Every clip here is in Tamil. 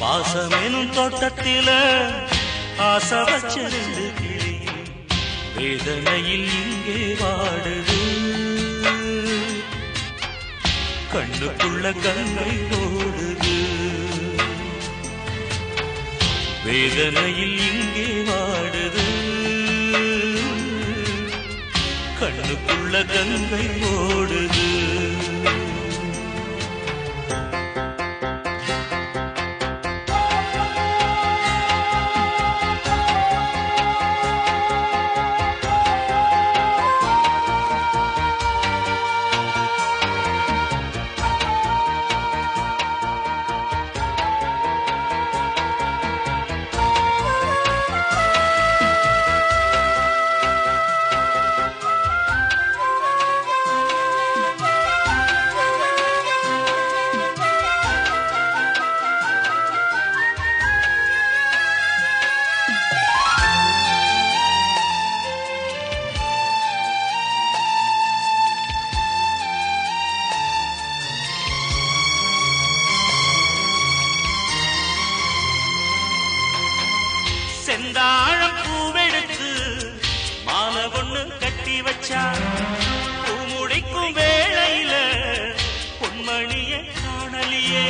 பாசமெனும் தோட்டத்தில ஆசை வச்ச ரெண்டு கிளி வேதனையில் இங்கே வாடுது. கண்ணுக்குள்ள கங்கை ஓடுது. வேதனையில் இங்கே வாடுது. கண்ணுக்குள்ள கங்கை ஓடுது. செந்தாழம் பூவெடுத்து மாலை ஒண்ணு கட்டி வச்சா பூமுடிக்கும் வேளையில பொன்மணிய காணலியே.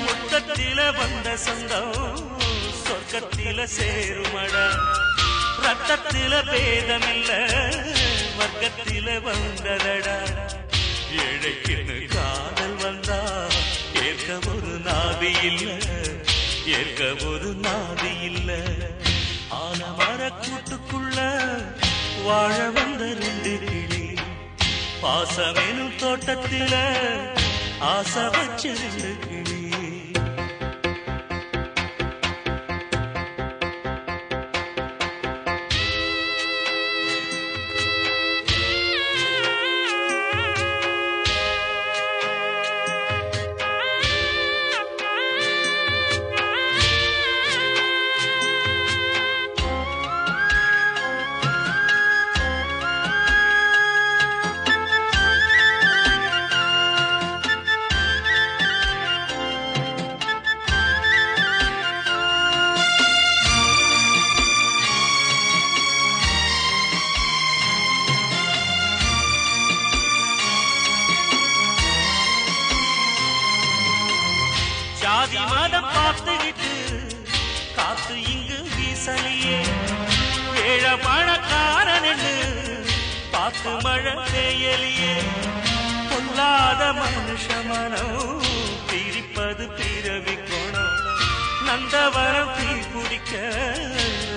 முத்தத்தில வந்த சொந்தம் சொர்க்கத்தில சேருமடா. ரத்தத்தில பேதமில்ல வர்க்கத்தில வந்ததடா. ஏழைக்குன்னு காதல் வந்தா ஏற்க ஒரு நாதி இல்ல, ஏற்க ஒரு நாதி இல்ல. ஆலமர கூட்டுக்குள்ள வாழ வந்த ரெண்டு கிளி பாசமெனும் தோட்டத்தில ஆசை வச்ச ரெண்டு கிளி. ஜாதி மதம் பார்த்துக்கிட்டு காத்து இங்கு வீசலியே. ஏழ பணக்காரனு பார்த்து மழை பெய்யலியே. பொல்லாத மனுஷ மனம் பிரிப்பது பிறவி கோணம். நந்தவரம் தீ குடிக்க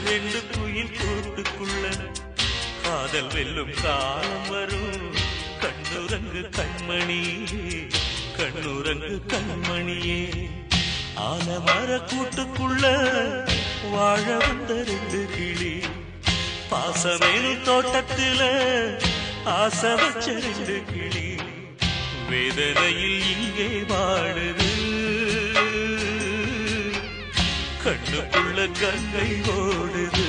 ரெண்டு குயில் கூட்டுக்குள்ள காதல் வெல்லும் காலம் வரும். கண்ணுரங்கு கண்மணி, கண்ணுரங்கு கண்மணியே. ஆலமர கூட்டுக்குள்ள வாழ வந்த ரெண்டு கிளி பாசமெனும் தோட்டத்தில ஆசை வச்ச ரெண்டு கிளி வேதனையில் இங்கே வாடுது. கண்ணுக்குள்ள கங்கை ஓடுது.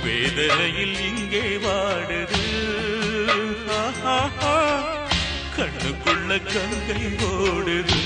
வேதனையில் இங்கே வாடுது. கண்ணுக்குள்ள கங்கை ஓடுது.